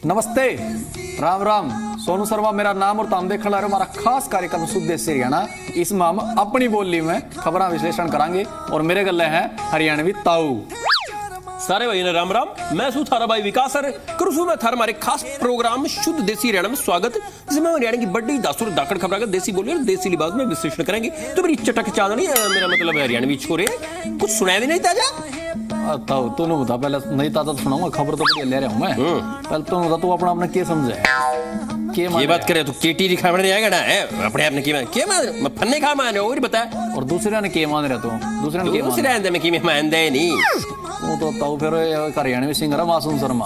नमस्ते, राम राम। सोनू शर्मा मेरा नाम और तुम देखने हमारा खास कार्यक्रम शुद्ध देसी हरियाणा। इसमें हम अपनी बोली में खबर विश्लेषण करांगे और मेरे गले हैं हरियाणवी ताऊ। सारे भाई ने राम राम। मैं सू थारा भाई विकास सर करूँ मैं थारा हमारे खास प्रोग्राम शुद्ध देसी हरियाणा में स्वागत, जिसमें हरियाणा की बड़ी दासुर दाकड़ खबर का देसी बोली और देसी लिबास में विश्लेषण करेंगे। तो मेरी चटक चांदनी मेरा मतलब हरियाणवी छोरे कुछ सुनाया भी नहीं ताजा। ताऊ तूने बता, पहले नहीं ताजा तो सुनाऊंगा, खबर तो बढ़िया ले रहा हूँ मैं। पहले तू बता, तू अपना अपना क्या समझे ये बात करे तो केटी दिखा नहीं आएगा ना है अपने आप ने क्या मान फन्ने खा मान और बता और दूसरे ने क्या मान रहा तू? दूसरे ने दूसरे मान दे नहीं वो तो ताऊ फिर हरियाणवी सिंगर है मासूम शर्मा,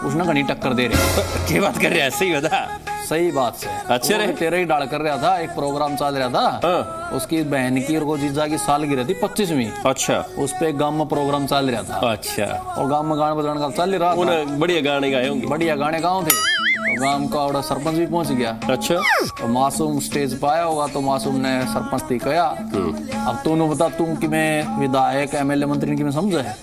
उसने घनी टक्कर दे रहे। क्या बात कर रहा है? सही बता। सही बात से। अच्छा रे, तेरे ही डाल कर रहा था, एक प्रोग्राम चल रहा था, उसकी बहन की और वो जीजा की सालगिरह थी 25वीं। अच्छा। उस पे गांव में प्रोग्राम चल रहा था। अच्छा। और गांव में गाना बजाने का चल रहा था, बढ़िया गाने गाए होंगे। बढ़िया गाने गाँव थे। गांव का बड़ा सरपंच भी पहुंच गया। अच्छा। तो मासूम स्टेज पाया होगा तो मासूम ने सरपंच थी कहा, अब तूने बता तू कि मैं विधायक एमएलए मंत्री की मैं समझे है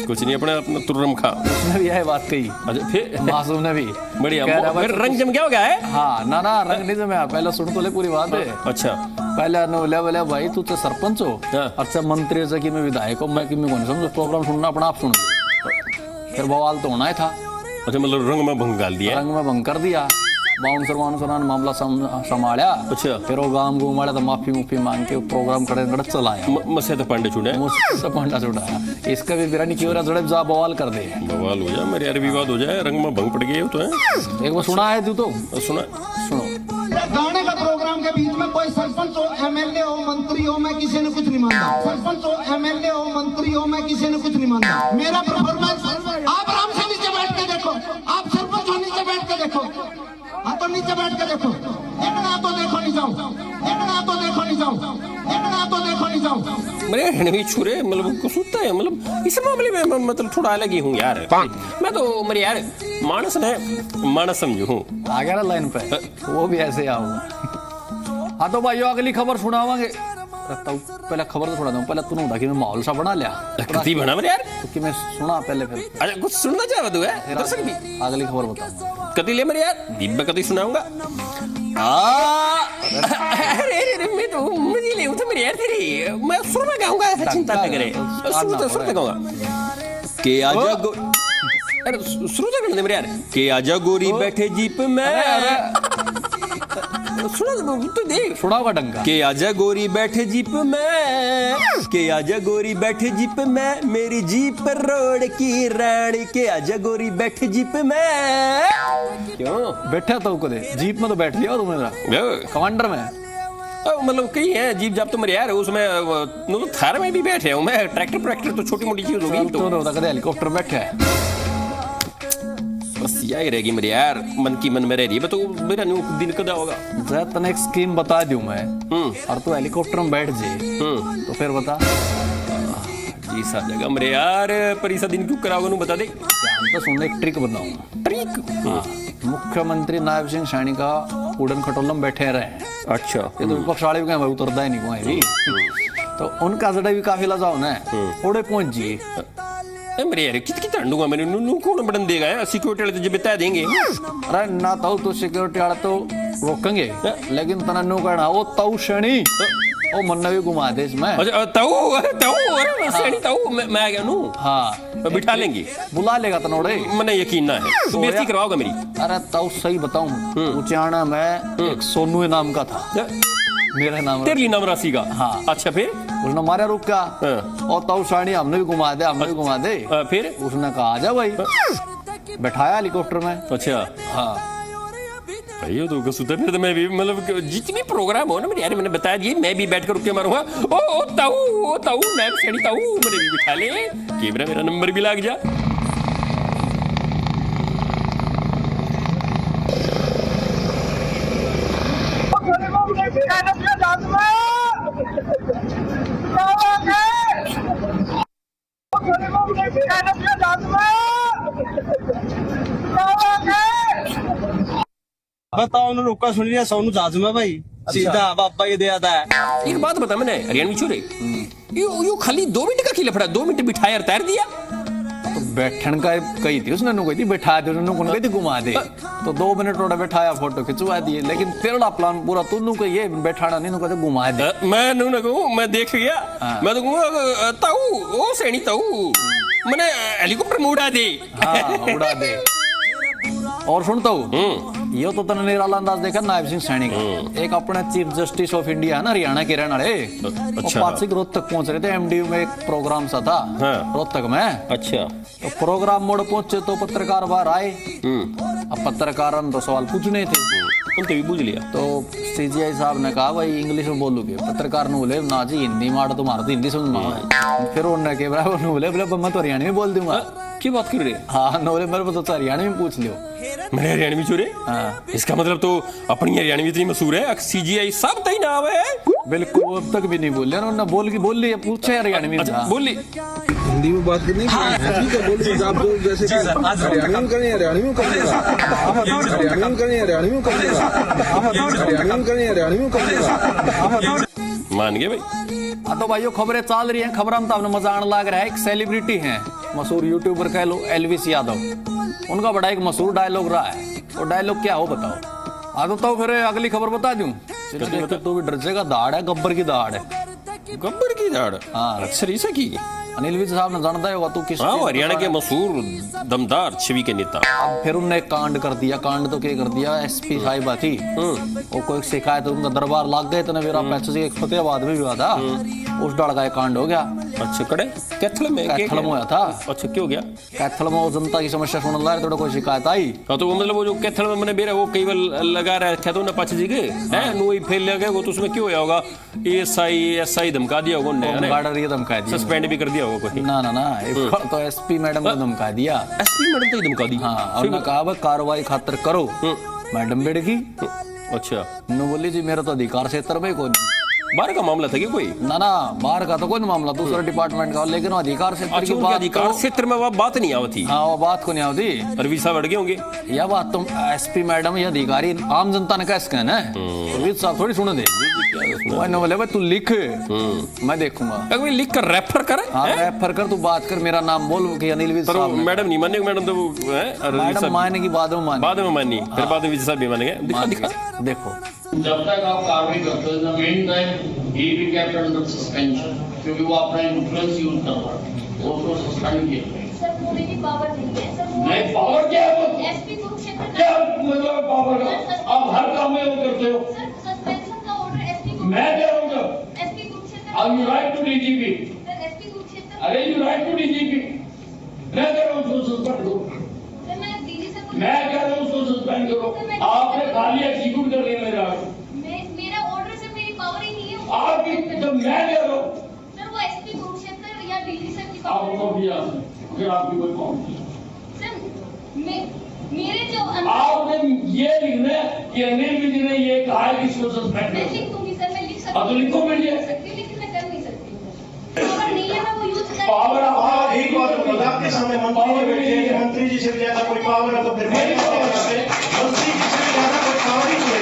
कुछ नहीं, अपना अपना तुर्रम खा। उसने भी यही बात कही। अच्छा, फिर मासूम ने भी बढ़िया फिर रंग जम गया हो गया है। हाँ ना ना रंग नहीं जमे, पहले सुन तो ले पूरी बात है। अच्छा। पहले बोले भाई तू तो सरपंच हो, अच्छा मंत्री से कि मैं विधायक हूँ, मैं कि मैं कौन समझो, प्रोग्राम सुनना अपना आप सुन ले। फिर बवाल तो होना ही था। अच्छा, मतलब रंग में भंग डाल दिया। रंग में भंग कर दिया। बाउंसर ने मामला संभाला। अच्छा। फिर वो गांव घूमाया तो माफी मांग के प्रोग्राम खड़े चलाया। मसे तो पांडे छुड़े पांडा छुड़ा इसका भी बिरानी क्यों रहा जड़े जा बवाल कर दे। बवाल हो जाए मेरे यार, विवाद हो जाए, रंग में भंग पड़ गए तो है। एक बार सुना है तू तो सुना सुनो। गाने का प्रोग्राम के बीच में कोई सरपंच हो, एमएलए हो, मंत्री हो, मैं किसी ने कुछ नहीं मानता। सरपंच हो, एमएलए हो, मंत्री हो, मैं किसी ने कुछ नहीं मानता। मेरा परफॉर्मेंस आप आराम से नीचे बैठ के देखो, आप सरपंच हो नीचे बैठ के देखो, हाँ तो नीचे बैठ के देखो, एक ना तो देखो नहीं जाओ, एक ना तो देखो नहीं जाओ, एक ना तो देखो नहीं जाओ। मेरे हनवी छुरे मतलब कुछ होता है, मतलब इस मामले में मतलब थोड़ा अलग ही हूँ यार। मैं तो मेरे यार मानस ने मानस समझू हूँ। आ गया ना लाइन पे, वो भी ऐसे आऊंगा। हाँ तो भाइयों अगली खबर सुनावांगे। पहले खबर तो सुना दूं, पहले तूने बता कि मैं माहौल सा बना लिया। कति बना मेरे यार तो कि मैं सुना पहले फिर। अच्छा कुछ सुनना चाह तू है दर्शक भी। अगली खबर बता कति ले मेरे यार, दिव्य कति सुनाऊंगा। अरे मैं तो मुझे ले तो मेरे यार तेरी मैं सुर में गाऊंगा, चिंता ना करे। सुर में गाऊंगा के आजा गो, अरे शुरू से करने दे मेरे यार। के आजा गोरी बैठे जीप में, सुना तो देख सुनाओगा डंगा। के आजा गोरी बैठे जीप में, के आजा गोरी बैठे जीप में, मेरी जीप रोड की रानी। के आजा गोरी बैठे जीप में। क्यों बैठा तो को दे जीप में तो बैठ लिया तुम मेरा कमांडर में। मतलब कई है जीप जाप तो मेरे यार, उसमें थार में भी बैठे हूँ मैं। ट्रैक्टर तो छोटी मोटी चीज होगी। तो हेलीकॉप्टर बैठे है बस यही रहेगी मेरे यार, मन की मन में रह रही है। तो मेरा न्यू दिन कदा होगा जरा तने एक स्कीम बता दूं मैं, और तू हेलीकॉप्टर में बैठ जे तो फिर बता जी सा जगह मेरे यार। पर इसा दिन क्यों कराओगे बता दे। तो सुन एक ट्रिक बताऊं। ट्रिक? मुख्यमंत्री नायब सिंह सैनी का उड़न खटोला में बैठे रहे। अच्छा। ये तो विपक्ष वाले भी कहें भाई उतरता ही नहीं कोई भी, तो उनका जड़ा भी काफिला जाओ ना थोड़े पहुंच जी। मेरे यार कित कित अंडूंगा मैंने नू कौन बटन देगा है, सिक्योरिटी वाले तो जब बता देंगे। अरे ना तो सिक्योरिटी वाले तो रोकेंगे, लेकिन तना नु करना वो ताऊ शनी ओ मन भी घुमा दे इसमें। अच्छा ताऊ अरे शनी ताऊ मैं आ गया नू। हाँ बिठा लेंगे, बुला लेगा तनोड़े, मैंने यकीन ना है। तो बेइज्जती करवाओगा मेरी। अरे ताऊ सही बताऊं, उचाना में एक सोनू नाम का था, मेरा नाम तेरी नाम राशि का। हाँ। अच्छा फिर उसने मारा रुक का और ताऊ सानी हमने भी घुमा दे, हमने भी घुमा दे। फिर उसने कहा आजा भाई, बैठाया हेलीकॉप्टर में। अच्छा हाँ भाई तो सुधर फिर तो मैं भी मतलब जितनी प्रोग्राम हो ना मेरे यार मैंने बता दिए, मैं भी बैठ कर रुक के मारूंगा। ओ ताऊ मैं सड़ी ताऊ मैंने भी बिठा ले, कैमरा मेरा नंबर भी लग जा। बताओ ना, रुका सुन लिया सोनू जाजू में भाई सीधा बाबा ये दे आता है। एक बात बता मैंने हरियाणवी छोरे, यू खाली 2 मिनट का खिला पड़ा, 2 मिनट बिठाया और तैर दिया। तो बैठन का कही थी उसने, कही थी बैठा दे, उन्होंने कही थी घुमा दे, तो 2 मिनट थोड़ा बैठाया, फोटो खिंचवा दिए, लेकिन तेरा प्लान पूरा तू को ये बैठाना नहीं, कहते घुमा दे। मैं नू ना कहूँ, मैं देख गया, मैं तो कहूँगा ताऊ ओ सैनी ताऊ मैंने हेलीकॉप्टर में उड़ा दे। हाँ उड़ा दे। और सुनता हूँ ये तो तने निराला अंदाज देखा नायब सिंह सैनी का, एक अपने चीफ जस्टिस ऑफ इंडिया है ना, हरियाणा के रहने वाले, अच्छा। पासिक रोहतक पहुंच रहे थे, एमडीयू में एक प्रोग्राम सा था रोहतक में। अच्छा। तो प्रोग्राम मोड़ पहुंचे तो पत्रकार बाहर आए, अब पत्रकार तो सवाल पूछने थे, तुम तो भी पूछ लिया। तो सीजीआई साहब ने कहा भाई इंग्लिश में बोलोगे, पत्रकार ने बोले ना जी हिंदी मार, तुम्हारा तो हिंदी समझ में आए। फिर उन्होंने के बराबर बोले मैं तो हरियाणवी में बोल दूंगा। क्या बात कर रहे? हाँ बोले मेरे को तो हरियाणवी में पूछ लियो। मैंने हरियाणवी चोरे? हाँ। इसका मतलब तो अपनी हरियाणवी इतनी मशहूर है, सीजीआई सब तई नाम है। बिल्कुल वो अब तक भी नहीं बोले, उन्होंने बोल ली, पूछे हरियाणवी में। अच्छा, बोल ली हिंदी में बात करनी है, ठीक है बोलिए, आप जो जैसे हरियाणवी में करें, हरियाणवी में करेगा, हरियाणवी में करें, हरियाणवी में करेगा, हरियाणवी में करें, हरियाणवी में करेगा। मान गए भाई। हाँ तो भाइयों खबरें चल रही हैं, खबर हम तो आपने मजा आने लग रहा है। एक सेलिब्रिटी हैं, मशहूर यूट्यूबर कह लो, एलविस यादव, उनका बड़ा एक मशहूर डायलॉग रहा है, वो डायलॉग क्या हो बताओ? हाँ तो फिर अगली खबर बता दूं, तो भी डर जाएगा, दाड़ है, गब्बर की दाड़ है। गब्बर की दाड़? हाँ अच्छा की अनिल विज साहब ने जानता है तू किस हरियाणा के मशहूर दमदार छवि के नेता। अब फिर उनने कांड कर दिया, कांड तो क्या कर दिया, एसपी साहिबा थी वो कोई शिकायत, उनका दरबार लग गए, तो मेरा पैसे फतेहाबाद में भी हुआ था, उस डर का कांड हो गया। अच्छा कड़े कैथल में हुआ था। अच्छा क्यों गया? कैथल में वो जनता की समस्या सुन रहा है, थोड़ा कोई शिकायत आई। हाँ तो वो मतलब वो जो कैथल में मैंने बेरा वो कई बार लगा रहा था ना पाच जी के हैं नो फेल लगे वो, तो उसमें क्यों होया होगा? एसआई धमका दिया होगा उन्होंने, गार्डर ये धमका दिया, सस्पेंड भी कर दिया होगा कोई? ना तो एसपी मैडम को धमका दिया। एसपी मैडम तो धमका दी? हाँ, और उन्होंने कहा कार्रवाई खातर करो। मैडम बेड़गी अच्छा नो बोली जी मेरा तो अधिकार क्षेत्र में कोई बाहर का मामला था क्या कोई? ना बाहर का तो कोई मामला, दूसरा डिपार्टमेंट का, लेकिन अधिकार क्षेत्र की बात, अधिकार क्षेत्र में वो बात नहीं आवती। हाँ वो बात को नहीं आवती, रवि साहब अड़ गए होंगे। यह बात तुम एसपी मैडम या अधिकारी आम जनता ने कैसे कहना है, रवि साहब थोड़ी सुने दे। बोले भाई तू लिख, मैं देखूंगा, लिख कर रेफर कर। हाँ रेफर कर, तू बात कर, मेरा नाम बोल कि अनिल विज साहब। मैडम नहीं मानेगी, मैडम तो मैडम मानेगी, बाद में मानी, फिर बाद में विज साहब भी मानेंगे। देखो जब तक आप कार्रवाई करते हो, in the main time he be kept under suspension, क्योंकि वो अपना इन्फ्लुएंस यूज कर रहा है, वो उसको सस्पेंड किया। सर वो मेरी पावर नहीं है सर, वो नहीं पावर क्या है? वो एसपी कुरुक्षेत्र क्या मतलब पावर का? आप हर काम में वो करते हो। सर सस्पेंशन का ऑर्डर एसपी मैं दे रहा हूँ, एसपी कुरुक्षेत्र। अब you write to DGP. Sir SP Kurukshetra, अरे यू राइट टू डीजीपी, मैं दे रहा हूँ उसको सस्पेंड करो। सर मैं डीजी सर को, मैं कह रहा हूँ उसको सस्पेंड करो। आपने खाली एग्जीक्यूट कर लिया मेरा, मेरा ऑर्डर सर मेरी पावर ही नहीं है। आपकी जब मैं दे रहा हूँ सर वो एसपी कुरुक्षेत्र या डीजी सर की आप पावर तो भी फिर आपकी कोई पावर नहीं। सर मेरे जो आपने ये लिखना है कि अनिल विज ने ये कहा है कि इसको सस्पेंड मैं करो। लिख दूंगी सर, मैं लिख सकती अब तो लिखो मेरे लिए। सकती हूँ, लेकिन मैं कर नहीं सकती हूँ। पावर नहीं है, मैं वो यूज कर पावर हाँ एक बात बताओ, आपके सामने मंत्री बैठे हैं, मंत्री जी से ज्यादा कोई पावर है तो फिर मेरी पावर है, मंत्री जी से ज्यादा कोई पावर ही नहीं है।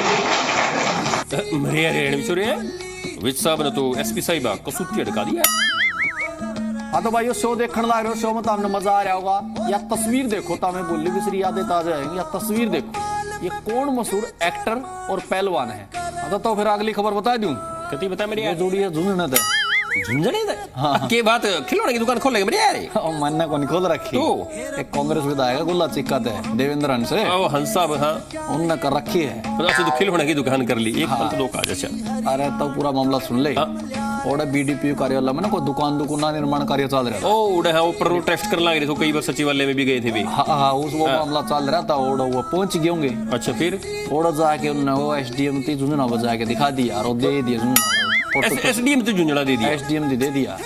मेरे हरियाणवी चोरे हैं, विज साहब ने तो एसपी साहिबा कसूती अटका दिया। हाँ तो भाई शो देखने लग रहे हो, शो में तो आपने मजा आ रहा होगा। या तस्वीर देखो तो हमें बोली भी यादें ताजा आएंगी। या तस्वीर देखो, ये कौन मशहूर एक्टर और पहलवान है। हाँ तो फिर अगली खबर बता दूं, कती बता मेरी ये जोड़ी है झुंझुनत है। झुंझुनत? हाँ के बात खिलौने की दुकान खोलेंगे मेरे यार। मैंने कौन खोल रखी तो एक कांग्रेस विधायक गुल्ला चिक्कत है देवेंद्र हंस से, ओ हंस साहब हाँ उनने कर रखी है। तो खिलौने की दुकान कर ली, एक पल दो काज। अच्छा अरे तो पूरा मामला सुन ले। और बीडीपी कार्यालय में ना कोई दुकान निर्माण कार्य चल रहा था। ओ उड़े हाँ ऊपर टेस्ट करने लगे तो कई बार सचिवालय में भी गए थे भी। हाँ उस वो मामला चल रहा था, और वो पहुंच गए होंगे। अच्छा फिर और जाके उन्होंने वो एसडीएम थी झुंझुना बजा के दिखा दिया और दे दिया। एसडीएम तो झुंझुना दे दिया, एसडीएम दे दिया।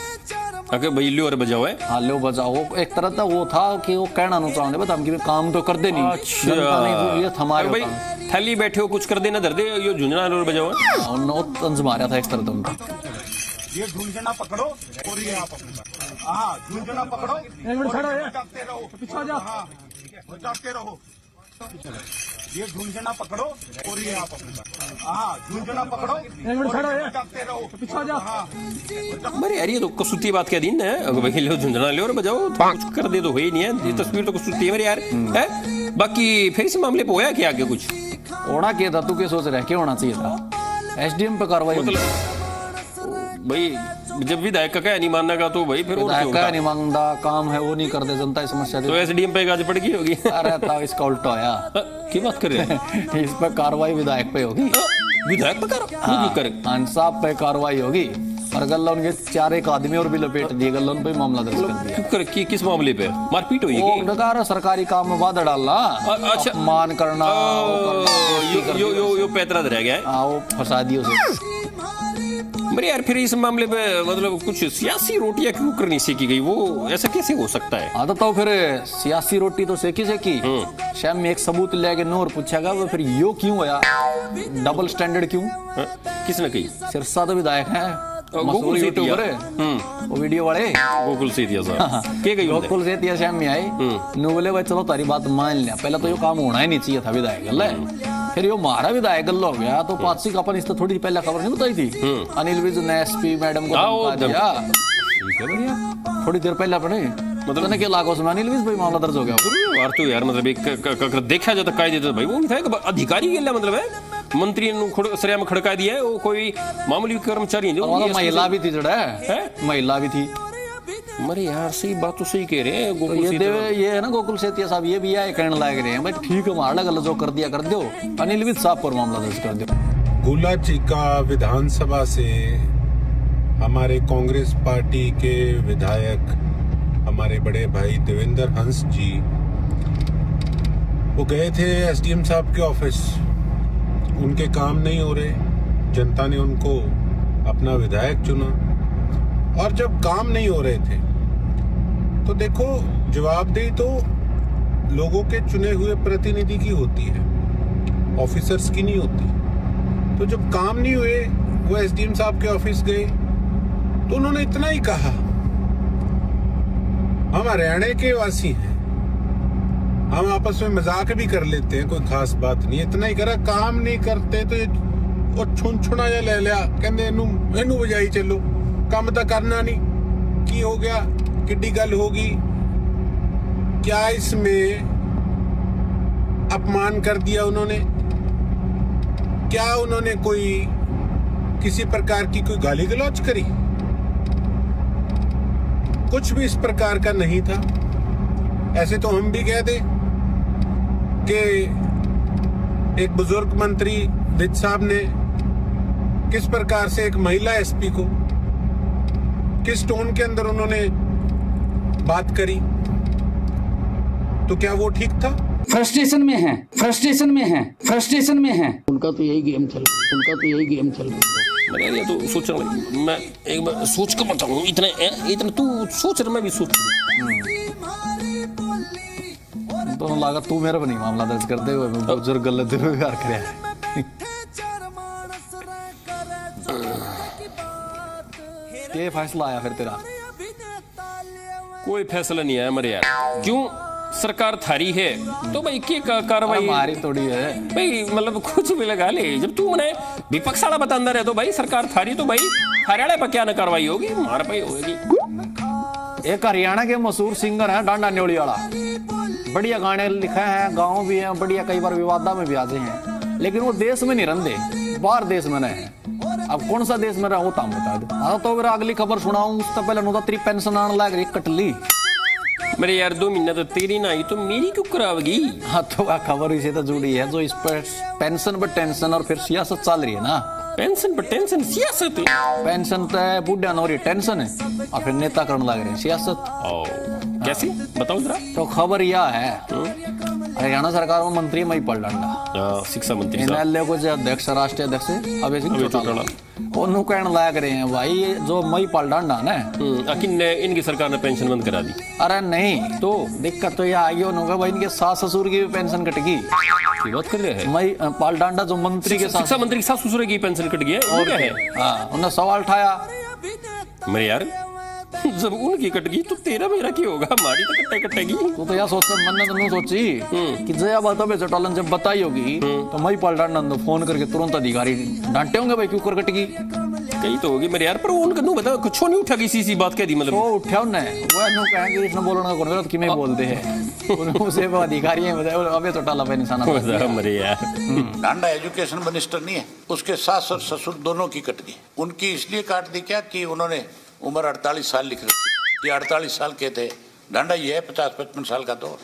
अगर भाई लो और बजाओ है। हाँ लो बजाओ, एक तरह का वो था कि वो कहना नहीं चाहते बस हम काम तो कर दे नहीं। अच्छा हमारे भाई थैली बैठे हो कुछ कर देना दर्दे ये झुंझुना और बजाओ है। और तंज मारा था एक तरह तुमका, ये झुंझुना पकड़ो और ये आप पकड़ो। हाँ झुंझुना पकड़ो, बचाते रहो, बचाते रहो। ये झुंझुना पकड़ो और ये आप हाँ झुंझुना पकड़ो अरे यार ये तो कसूती बात क्या दिन है अगर भाई लो झुंझुना ले और बजाओ तो कुछ कर दे तो है ही नहीं है, ये तस्वीर तो कसूती है मेरे यार है। बाकी फिर इस मामले पे होया क्या आगे कुछ? होना क्या था, तू क्या सोच रहा है, क्या होना चाहिए था? एसडीएम पे कार्रवाई होगी। भाई जब विधायक का क्या नहीं मानने का तो भाई फिर और क्यों क्या होगा? नहीं मांगता, काम है वो नहीं करते, जनता की समस्या तो दे। एसडीएम पे गाज पड़ गई होगी। अरे था इसका उल्टा आया। की बात कर रहे हैं? इस पर कार्रवाई विधायक पे होगी। विधायक पे कर इंसाफ पे कार्रवाई होगी। और गल्ला उनके 4 एक आदमी और भी लपेट दिए, गल्ला उन पे मामला दर्ज कर दिया। किस मामले पे मारपीट हुई? वो डकार सरकारी काम में बाधा डालना, अच्छा मान करना, यो पैतरा रह गया है। वो फंसा दियो से। मेरे यार फिर इस मामले पे मतलब कुछ सियासी रोटियां क्यों करनी सीखी गई, वो ऐसा कैसे हो सकता है? आदत तो फिर सियासी रोटी तो सेकी शाम में एक सबूत लेके नूर पूछेगा वो फिर यो क्यों होया, डबल स्टैंडर्ड क्यों? किसने कही? सिरसा तो विधायक है, मशहूर यूट्यूबर है, वो वीडियो वाले गोकुल सेतिया साहब के गई गोकुल सेतिया शाम में आए नु बोले भाई चलो तारी बात मान लिया, पहले तो यो काम होना ही नहीं चाहिए था विधायक गल्ला, फिर यो मारा विधायक गल्ला हो गया तो पाची का अपन इस तो थोड़ी पहले खबर नहीं बताई थी, अनिल विज ने एसपी मैडम को धमका दिया। ठीक है बढ़िया, थोड़ी देर पहले अपने मतलब क्या लागो उसमें अनिल विज भाई मामला दर्ज हो गया। यार तो यार मतलब एक देखा जाता कायदे तो भाई वो विधायक अधिकारी के लिए मतलब है मंत्री सरिया में खड़का दिया है, वो कोई मामूली कर्मचारी नहीं, महिला भी थी जड़ा है, महिला भी थी। मरे यार सही बात तो सही कह रहे हैं तो ये है ना गोकुल सेतिया साहब, ये भी आए कहने लग रहे हैं भाई ठीक है हमारा गलत जो कर दिया कर दो, अनिल विज साहब पर मामला दर्ज कर दो। गुलाचिका विधानसभा से हमारे कांग्रेस पार्टी के विधायक हमारे बड़े भाई देवेंद्र हंस जी वो गए थे एसडीएम साहब के ऑफिस, उनके काम नहीं हो रहे, जनता ने उनको अपना विधायक चुना और जब काम नहीं हो रहे थे तो देखो जवाबदेही तो लोगों के चुने हुए प्रतिनिधि की होती है, ऑफिसर्स की नहीं होती। तो जब काम नहीं हुए वो एसडीएम साहब के ऑफिस गए तो उन्होंने इतना ही कहा, हम हरियाणा के वासी हैं, हम आपस में मजाक भी कर लेते हैं, कोई खास बात नहीं, इतना ही करा, काम नहीं करते तो वो छुनछुना या ले लिया, कहते इनू बजाई चलो, काम तो करना नहीं, की हो गया, किड्डी गल होगी, क्या इसमें अपमान कर दिया उन्होंने? क्या उन्होंने कोई किसी प्रकार की कोई गाली गलौज करी? कुछ भी इस प्रकार का नहीं था। ऐसे तो हम भी कह दें कि एक बुजुर्ग मंत्री विज साहब ने किस प्रकार से एक महिला एसपी को किस टोन के अंदर उन्होंने बात करी, तो क्या वो ठीक था? फ्रस्ट्रेशन में है, फ्रस्ट्रेशन में है, फ्रस्ट्रेशन में है। उनका तो यही गेम चल रहा है। मैंने ये तो सोच रहा हूँ, मैं एक बार सोच कर बताऊँ, इतना तू सोच रहा मैं भी सोच दोनों लागत तू मेरा नहीं मामला दर्ज करते हुए बुजुर्ग गलत व्यवहार करे। ये फैसला आया फिर तेरा? कोई फैसला नहीं आया मेरे यार, क्यों? सरकार थारी है तो भाई क्या कार्रवाई हमारी थोड़ी है भाई, मतलब कुछ भी लगा ले, जब तू मने विपक्ष वाला बतांदा रहे तो भाई सरकार थारी तो भाई हरियाणा पर क्या न कार्रवाई होगी, हमारे पे होगी। एक हरियाणा के मशहूर सिंगर है डांडा न्योली वाला, बढ़िया गाने लिखे हैं, गाँव भी हैं बढ़िया, कई बार विवादा में भी आते हैं, लेकिन वो देश में नहीं रहते, बाहर देश में रहे। अब कौन सा देश में रहा वो ताम बता दो। हाँ तो फिर अगली खबर सुनाऊं उससे पहले नो तेरी पेंशन आने लग रही कटली मेरे यार, 2 महीना तो तेरी ना आई तो मेरी क्यों करावगी? हाँ तो खबर इसे तो जुड़ी है जो इस पर पेंशन पर टेंशन और फिर सियासत चल रही है ना। पेंशन पर टेंशन सियासत है, पेंशन तो है बुढ़ा हो रही टेंशन है और फिर नेता करने लग रहे हैं सियासत। कैसे बताओ जरा। तो खबर यह है हरियाणा सरकार में मंत्री मई पड़ डांडा शिक्षा मंत्री एनएलए को जो अध्यक्ष राष्ट्रीय अध्यक्ष अभय सिंह चौटाला उन्होंने कहने लग रहे हैं भाई ये जो मई पड़ डांडा ना इनकी सरकार ने पेंशन बंद करा दी। अरे नहीं तो दिक्कत तो यह आई होगा भाई इनके सास ससुर की भी पेंशन कटेगी। बात कर रहे हैं मई पाल डांडा जो मंत्री के शिक्षा मंत्री के सास ससुर की पेंशन कट गई है, और क्या है? हाँ उन्होंने सवाल उठाया मेरे यार जब उनकी कट गई तो तेरा मेरा क्या होगा, हमारी तो कट्टे कटेगी। तू तो यार सोच मन ने सोची कि जया बात अब चटोलन जब बताई होगी तो मैं पलटा नंदो फोन करके तुरंत अधिकारी डांटे होंगे भाई क्यों कर कटगी। कहीं तो होगी मेरे यार, पर उनका नु बता कुछ नहीं उठा, किसी सी बात कह दी मतलब वो उठा उन्ने वो नु कहेंगे इसने बोलना का कौन कि मैं बोलते हैं उनसे वो अधिकारी हैं बताए अबे चटोला पे निशाना मेरे यार। डांडा एजुकेशन मिनिस्टर नहीं है, उसके सास और ससुर दोनों की कट गई। उनकी इसलिए काट दी क्या कि उन्होंने उम्र 48 साल लिख रखी, ये 48 साल के थे। डांडा ये है 50-55 साल का दौर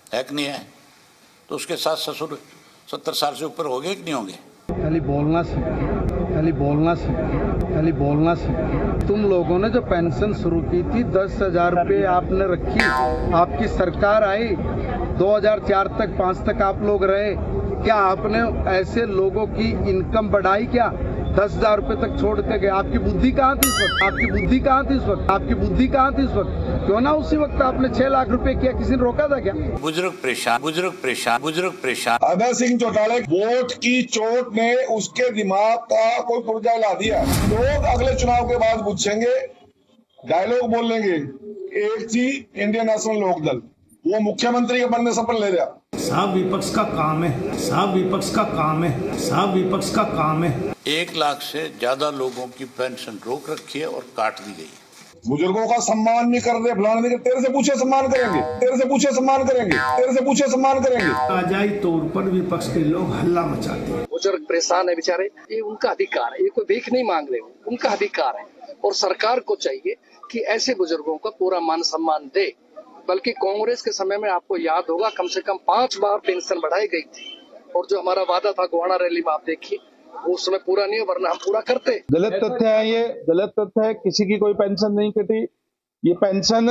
है कि नहीं है, तो उसके सास ससुर 70 साल से ऊपर हो गए कि नहीं होंगे। खाली बोलना सीखो, खाली बोलना सीखो, खाली बोलना सीखो। तुम लोगों ने जो पेंशन शुरू की थी 10,000 रुपये आपने रखी, आपकी सरकार आई 2004 तक 5 तक आप लोग रहे, क्या आपने ऐसे लोगों की इनकम बढ़ाई? क्या 10,000 रुपये तक छोड़ के गए? आपकी बुद्धि कहाँ थी इस वक्त? आपकी बुद्धि कहाँ थी इस वक्त? आपकी बुद्धि कहाँ थी इस वक्त? क्यों ना उसी वक्त आपने 6 लाख रुपए किया, किसी ने रोका था क्या? बुजुर्ग परेशान, बुजुर्ग परेशान, बुजुर्ग परेशान। अभय सिंह चौटाला वोट की चोट ने उसके दिमाग का कोई पुर्जा ला दिया। लोग अगले चुनाव के बाद पूछेंगे, डायलॉग बोल लेंगे, एक थी इंडियन नेशनल लोकदल, वो मुख्यमंत्री के बनने शपथ ले रहा। साहब विपक्ष का काम है, साहब विपक्ष का काम है, साहब विपक्ष का काम है। 1 लाख से ज्यादा लोगों की पेंशन रोक रखी है और काट दी गई। बुजुर्गों का सम्मान नहीं कर रहे, फलाना नहीं कर, तेरे से पूछे सम्मान करेंगे, तेरे से पूछे सम्मान करेंगे, तेरे से पूछे सम्मान करेंगे। आजाई तौर पर विपक्ष के लोग हल्ला मचाते हैं। बुजुर्ग परेशान है बेचारे, ये उनका अधिकार है, ये कोई भीख नहीं मांग रहे, उनका अधिकार है और सरकार को चाहिए कि ऐसे बुजुर्गों का पूरा मान सम्मान दे। बल्कि कांग्रेस के समय में आपको याद होगा कम से कम 5 बार पेंशन बढ़ाई गई थी और जो हमारा वादा था गोवाना रैली में आप देखिए वो उस समय पूरा नहीं हो, वरना हम पूरा करते। गलत तथ्य है, ये गलत तथ्य है। किसी की कोई पेंशन नहीं कटी। ये पेंशन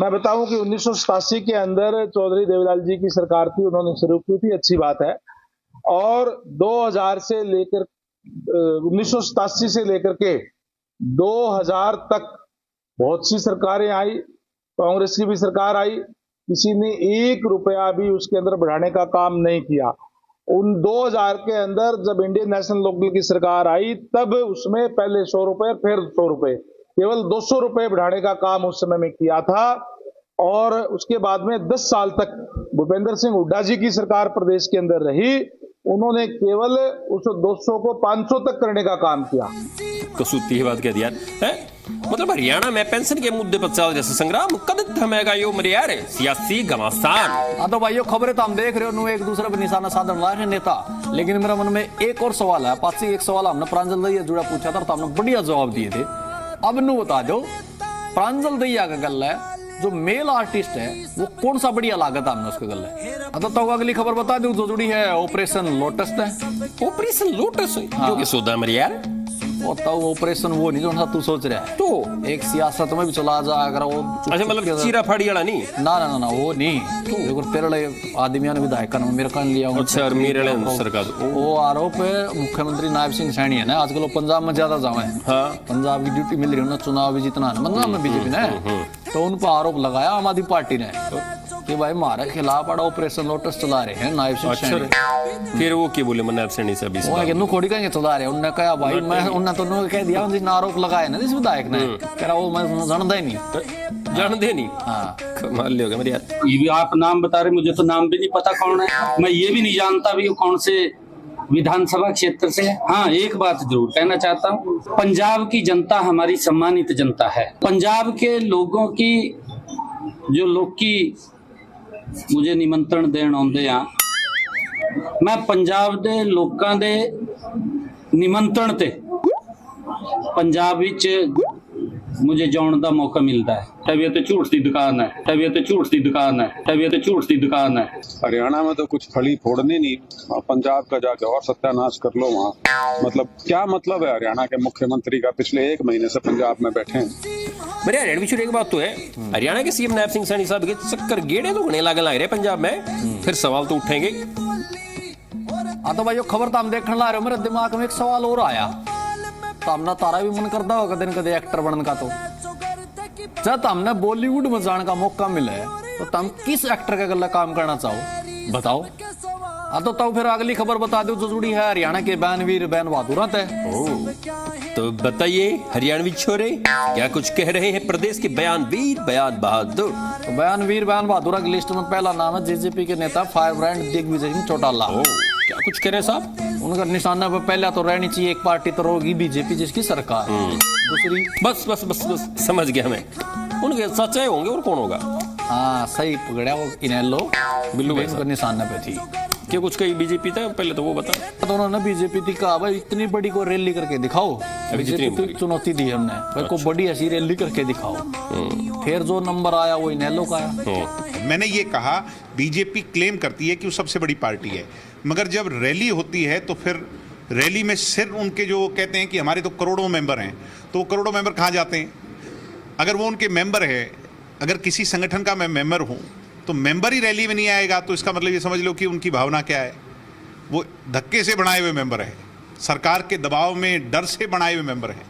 मैं बताऊं कि 1987 के अंदर चौधरी देवीलाल जी की सरकार थी, उन्होंने शुरू की थी, अच्छी बात है। और 2000 से लेकर 1987 से लेकर के 2000 तक बहुत सी सरकारें आई, कांग्रेस की भी सरकार आई, किसी ने 1 रुपया भी उसके अंदर बढ़ाने का काम नहीं किया। उन 2000 के अंदर जब इंडियन नेशनल लोकदल की सरकार आई तब उसमें पहले 100 रुपए फिर 100 रुपए, केवल 200 रुपए बढ़ाने का काम उस समय में किया था। और उसके बाद में 10 साल तक भूपेंद्र सिंह हुड्डा जी की सरकार प्रदेश के अंदर रही, उन्होंने केवल उस 200 को 500 तक करने का काम किया। कसूती बात कह दिया है, मतलब हरियाणा में पेंशन के मुद्दे पर चल जैसे संग्राम कद थमेगा यो मेरे यार सियासी घमासान। हाँ तो भाइयों खबरें तो हम देख रहे हो एक दूसरे पर निशाना साधन ला रहे नेता, लेकिन मेरा मन में एक और सवाल है। पासी एक सवाल हमने प्रांजल दैया जुड़ा पूछा था तो हमने बढ़िया जवाब दिए थे। अब नु बता दो प्रांजल दैया का गल है जो मेल आर्टिस्ट है वो कौन सा बढ़िया लागत हमने उसका गल है। तो अगली खबर बता दूं जो जुड़ी है ऑपरेशन लोटस है। ऑपरेशन लोटस जो कि सोदा मेरे यार ऑपरेशन वो नहीं जो तू सोच रहा है, तो एक सियासत में भी चला जा अगर वो अच्छा मतलब चीरा फाड़ी वाला नहीं ना ना ना वो नहीं तो तेरे आदमियों ने विधायक का मेरे कान लिया। अच्छा और मेरे सरकार वो आरोप है मुख्यमंत्री नायब सिंह सैनी है ना, आजकल वो पंजाब में ज्यादा जावे हैं। हाँ पंजाब की ड्यूटी मिल रही है ना, चुनाव भी जितना है पंजाब में बीजेपी ने, तो उन पर आरोप लगाया आम आदमी पार्टी ने कि भाई हमारे खिलाफ बड़ा ऑपरेशन लोटस चला रहे हैं नायब सिंह सैनी। फिर वो क्या बोले नायब सैनी से अभी वो खोड़ी कहेंगे चला रहे, उन्होंने कहा भाई मैं उन्होंने तो कह दिया जिसने आरोप लगाया ना जिस विधायक ने कह रहा वो मैं जानता ही नहीं, जानते नहीं। हाँ कमाल ले होगा मेरे यार। ये भी आप नाम बता रहे, मुझे तो नाम भी नहीं पता कौन है, मैं ये भी नहीं जानता भी कौन से विधानसभा क्षेत्र से। हाँ एक बात जरूर कहना चाहता हूँ, पंजाब की जनता हमारी सम्मानित जनता है। पंजाब के लोगों की जो लोग की मुझे निमंत्रण देण आउंदे आ, मैं पंजाब दे लोकां दे निमंत्रण ते पंजाब विच मुझे जाने का मौका मिलता है। तबीयत झूठ की दुकान है, तबीयत झूठ की दुकान है, तबीयत झूठ की दुकान है। हरियाणा में तो कुछ फली फोड़ने नहीं, पंजाब का जाके और सत्यानाश कर लो वहाँ। मतलब क्या मतलब है हरियाणा के मुख्यमंत्री का पिछले 1 महीने से पंजाब में बैठे हैं। मेरे यार एक बात तो है, हरियाणा के सीएम नायब सिंह सैनी साहब के चक्कर गेड़े तो होने लग रहे पंजाब में, फिर सवाल तो उठेंगे। हाँ तो भाई खबर तो हम देखने ला रहे हो, मेरे दिमाग में एक सवाल और आया, तो हमने तारा भी मन करता होगा दिन कदे एक्टर बनने का। तो जब हमने बॉलीवुड में जाने का मौका मिले तो तुम किस एक्टर के गला काम करना चाहो बताओ। हाँ तो फिर अगली खबर बता दो जो जुड़ी है हरियाणा के बैनवीर बैन बहादुर है। तो बताइए हरियाणवी छोरे क्या कुछ कह रहे हैं प्रदेश के बयानवीर बयान बहादुर। तो बयानवीर बयान बहादुर की लिस्ट में पहला नाम है जेजेपी के नेता फायर ब्रांड दिग्विजय सिंह चौटाला। क्या कुछ कह रहे हैं साहब? उनका निशाना पर पहला तो रहनी चाहिए एक पार्टी तो होगी बीजेपी जिसकी सरकार, दूसरी बस बस बस बस समझ गया मैं, उनके सच्चाई होंगे और कौन होगा। हाँ सही पकड़ा वो इनेलो बिल्लू भाई उनका निशाना पे थी। क्या कुछ कही बीजेपी था पहले तो वो बता। तो उन्होंने बीजेपी थी कहा भाई इतनी बड़ी को रैली करके दिखाओ, बीजेपी को चुनौती दी हमने भाई को बड़ी ऐसी रैली करके दिखाओ। फिर जो नंबर आया वो इनेलो का आया। मैंने ये कहा बीजेपी क्लेम करती है कि वो सबसे बड़ी पार्टी है, मगर जब रैली होती है तो फिर रैली में सिर्फ उनके जो कहते हैं कि हमारे तो करोड़ों मेंबर हैं, तो वो करोड़ों मेंबर कहाँ जाते हैं? अगर वो उनके मेंबर है, अगर किसी संगठन का मैं मेंबर हूँ तो मेंबर ही रैली में नहीं आएगा तो इसका मतलब ये समझ लो कि उनकी भावना क्या है, वो धक्के से बनाए हुए मेंबर है, सरकार के दबाव में डर से बनाए हुए मेंबर है।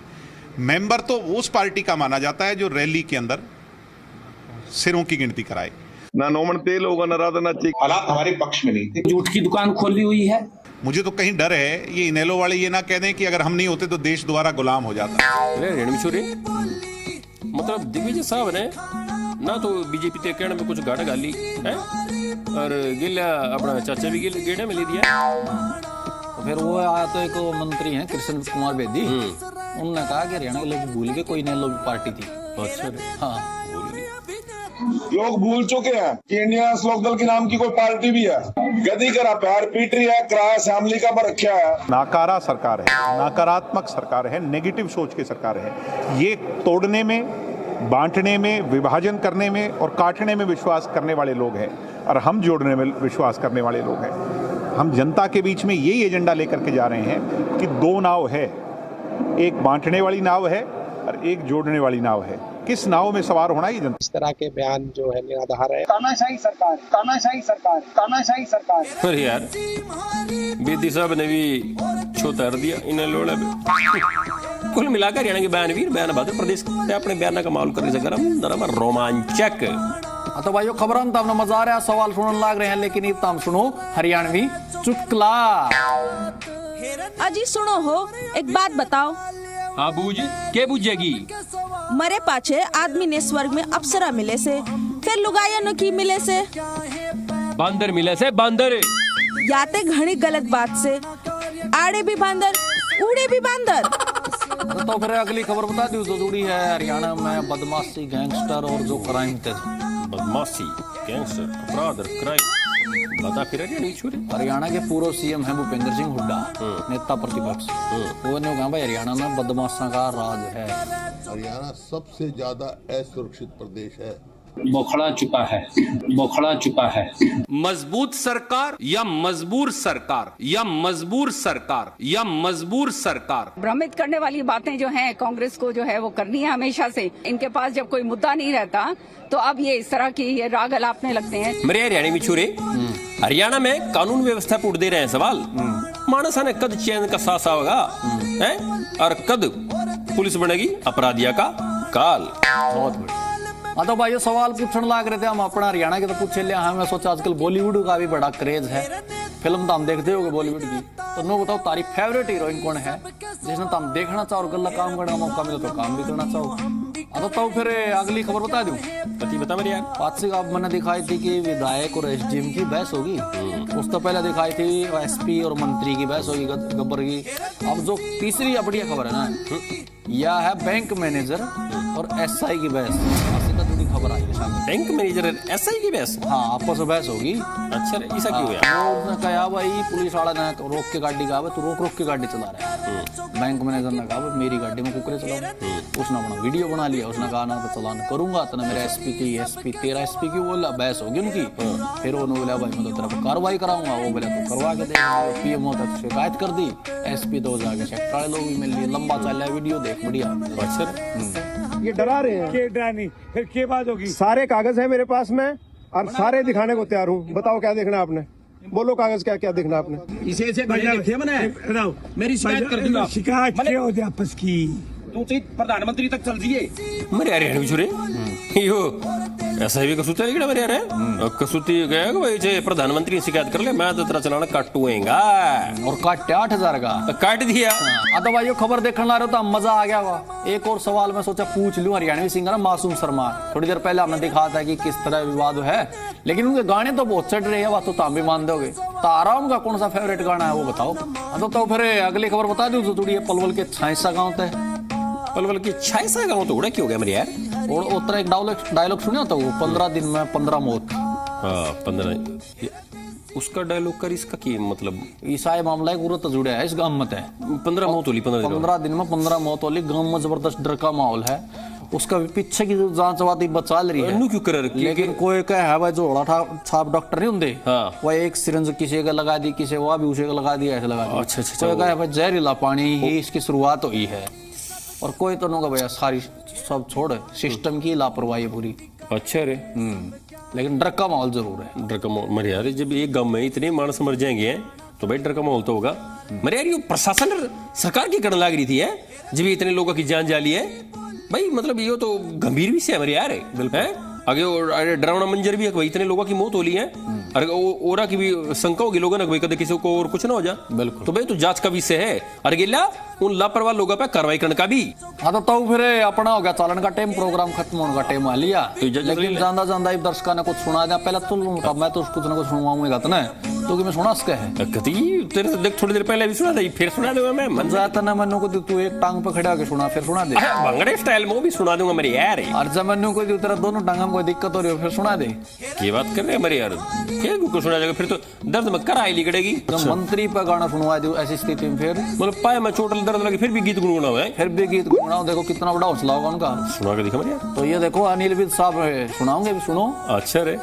मेंबर तो उस पार्टी का माना जाता है जो रैली के अंदर सिरों की गिनती कराए। ना नोमन तेल होगा ना राधा ना चीक, हालात हमारे पक्ष में नहीं थे। जूठ की दुकान खोली हुई है। मुझे तो कहीं डर है ये इनेलो वाले ये ना कह दें कि अगर हम नहीं होते तो देश दोबारा गुलाम हो जाता। अरे रणवीर छोरे मतलब दिग्विजय साहब ने ना तो बीजेपी के कहने में कुछ गाड़ा गाली है और गिला अपना चाचा भी गेड़ा में ले दिया। तो फिर वो आया तो एक मंत्री हैं कृष्ण कुमार बेदी, उन्होंने कहा कि हरियाणा के लोग भूल गए कोई इनेलो पार्टी थी। अच्छा हाँ लोग भूल चुके हैं कि इंडिया लोक दल के नाम की कोई पार्टी भी है। गदी करा पैर पीट रही है, किराया असेंबली का पर रखा है। नाकारा सरकार है, नकारात्मक सरकार है, नेगेटिव सोच की सरकार है। ये तोड़ने में, बांटने में, विभाजन करने में और काटने में विश्वास करने वाले लोग हैं और हम जोड़ने में विश्वास करने वाले लोग हैं। हम जनता के बीच में यही एजेंडा लेकर के जा रहे हैं कि दो नाव है, एक बांटने वाली नाव है और एक जोड़ने वाली नाव है। किस नाव में सवार होना ये जनता। इस तरह के बयान जो है निराधार है। तानाशाही सरकार, तानाशाही सरकार, तानाशाही सरकार। अरे यार बेदी साहब ने भी छोतर दिया इन्हें लोड़ा भी। कुल मिलाकर हरियाणा के बयानवीर बयान बहादुर प्रदेश के अपने बयान का माहौल कर गरम नरम रोमांचक। तो भाइयों खबर तो हमने मजा आ रहा है, सवाल सुनने लग रहे हैं, लेकिन ये तम सुनो हरियाणवी चुटकुला। अजी सुनो हो एक बात बताओ। हाँ बूझ के बूझेगी। मरे पाछे आदमी ने स्वर्ग में अप्सरा मिले से, फिर लुगाया न की मिले से, बांदर मिले से बांदर। याते घनी गलत बात से, आड़े भी बांदर उड़े भी बांदर। तो फिर अगली खबर बता दी जो जुड़ी है हरियाणा में बदमाशी गैंगस्टर और जो क्राइम थे। बदमाशी गैंगस्टर अपराध और क्राइम बता फिर हरियाणा के पूर्व सीएम है भूपेंद्र सिंह हुड्डा, नेता प्रतिपक्ष। वो ने कहा भाई हरियाणा में बदमाशा का राज है। हरियाणा सबसे ज्यादा असुरक्षित प्रदेश है। बौखला चुका है, बौखला चुका है। मजबूत सरकार या मजबूर सरकार या मजबूर सरकार या मजबूर सरकार। भ्रमित करने वाली बातें जो हैं कांग्रेस को जो है वो करनी है हमेशा से। इनके पास जब कोई मुद्दा नहीं रहता तो अब ये इस तरह की ये राग अलापने लगते हैं। मेरे हरियाणा में छुरे हरियाणा में कानून व्यवस्था पर उठ दे रहे हैं सवाल। मानसा ने कद चैन का सासा होगा है और कद पुलिस बनेगी अपराधिया का काल। बहुत बढ़िया। हाँ तो भाई सवाल पूछने लग रहे थे हम अपना हरियाणा के तो पूछे लिया। हमें सोचा आजकल बॉलीवुड का भी बड़ा क्रेज है, फिल्म तो हम देखते होगे बॉलीवुड की। तो नो बताओ तारी फेवरेट हीरोइन कौन है जिसने तो हम देखना चाहो और गल्ला काम करने का मौका मिले तो काम भी करना चाहो। तो फिर अगली खबर बता दूं। बता मेरे यार। आज से अब मैंने दिखाई थी कि विधायक और एसडीएम की बहस होगी। उस तो पहले दिखाई थी एसपी और मंत्री की बहस होगी गब्बर की। अब जो तीसरी बढ़िया खबर है ना, यह है बैंक मैनेजर और एसआई की बहस। खबर आई है बैंक मैनेजर और एसआई की बहस। हाँ आपस में बहस होगी। अच्छा ऐसा क्यों है? उसने कहा भाई पुलिस वाला ने रोक के गाड़ी कहा तू रोक के गाड़ी चला रहा है। बैंक मैनेजर ने कहा मेरी गाड़ी में कुकरे चलाऊं। उसने अपना वीडियो बना लिया। उसने कहा ना तो चलान करूंगा तो मेरा एसपी तेरा एसपी की बोला बहस होगी उनकी। फिर उन्होंने बोला भाई मैं तो तेरा कार्रवाई कराऊंगा। वो बोला तो करवा के दे। पीएमओ तक शिकायत कर दी। एसपी तो जाके सेक्टर वाले लोग भी मिल लिए। लंबा चल रहा है वीडियो देख बढ़िया। ये डरा रहे हैं कि डरानी फिर क्या बात होगी। सारे कागज है मेरे पास में और सारे दिखाने को तैयार हूँ। बताओ क्या देखना आपने, बोलो कागज क्या क्या देखना आपने। इसे मेरी शिकायत कर दूंगा। शिकायत क्या होती है आपस की? तू प्रधानमंत्री तक चल जिए मेरे यार हणी छुरे यो ऐसा ही कसूती है मेरे यार कसूती गया कि भाई जे प्रधानमंत्री शिकायत कर ले मैं तो तेरा चलाना काटूंगा और काटे 8,000 का काट दिया। तो भाई खबर देखने ला रहे हो तो मजा आ गया हुआ। एक और सवाल मैं सोचा पूछ लूं हरियाणवी सिंगर ना मासूम शर्मा, थोड़ी देर पहले हमने दिखा था कि किस तरह विवाद है, लेकिन उनके गाने तो बहुत चढ़ रहे हैं, बात तो भी मान दोगे। ताराम का कौन सा फेवरेट गाना है वो बताओ। तो फिर अगली खबर बता दूं तो थोड़ी पलवल के 56 गाँव थे। पलवल की 56 गाँव तो उड़ा क्यों गया मेरे यार। और उतना एक डायलॉग सुना था वो 15 दिन में 15 मौत। हाँ 15 उसका डायलॉग कर इसका की मतलब ईसाई मामला है पूरा तो जुड़ा है इस गांव में। 15 मौत होली 15 दिन में 15 मौत होली। गांव में जबरदस्त डर का माहौल है। उसका भी पीछे की जो जांच वाती बचाल रही है क्यों कर लेकिन कोई कह है भाई जो छाप डॉक्टर नहीं होंगे वो एक सिरिंज किसी का लगा दी किसी वो भी उसे लगा दिया ऐसे लगा दिया। अच्छा कोई कह भाई जहरीला पानी ही इसकी शुरुआत हुई है और कोई तो होगा भैया सारी सब छोड़ सिस्टम की लापरवाही पूरी। अच्छा रे लेकिन डर का माहौल जरूर है। डर का माहौल मरे यार जब एक गांव में इतने मानस मर जाएंगे तो भाई डर का माहौल तो होगा। मरे यार ये प्रशासन सरकार की करने लग रही थी जब इतने लोगों की जान जाली है भाई मतलब ये तो गंभीर भी से है मेरे यार है आगे डरावना मंजर भी है भाई इतने लोगों की मौत हो ली है। अरे ओरा की भी शंका होगी लोगों ने भाई कभी किसी को और कुछ ना हो जा। बिल्कुल तो भाई तो जांच का विषय है। अरे गिल्ला उन लापरवाह लोगों पे कार्रवाई करने का भी। हाँ तो फिर अपना हो गया चालन का टाइम प्रोग्राम खत्म होने का टाइम आ लिया। लेकिन जानदा जानदा ही दर्शकों ने कुछ सुना दिया पहले तो मैं तो कुछ ना कुछ सुनवाऊंगा तो ना तो कि मैं सुना सके है कति तेरे से देख थोड़ी देर पहले भी सुना था फिर सुना दूंगा मैं मन जाता ना मनु को तू एक टांग पे खड़ा होकर सुना फिर सुना दे भंगड़े स्टाइल में भी सुना दूंगा मेरे यार। और जब मनु को तेरा दोनों टांगों में कोई दिक्कत हो रही हो फिर सुना दे। ये बात कर रहे हैं मेरे यार क्या को सुना जाएगा फिर तो दर्द में कराई लिगड़ेगी। मंत्री पर गाना सुनवा दो ऐसी स्थिति में फिर मतलब पाए में चोट दर्द लगे फिर भी गीत गुनगुनाओ है फिर भी गीत गुनगुनाओ। देखो कितना बड़ा हौसला होगा उनका। सुना के दिखा मेरे यार। तो ये देखो अनिल विद साहब सुनाओगे भी सुनो। अच्छा रे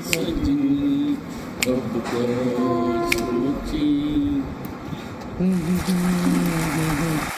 सजनी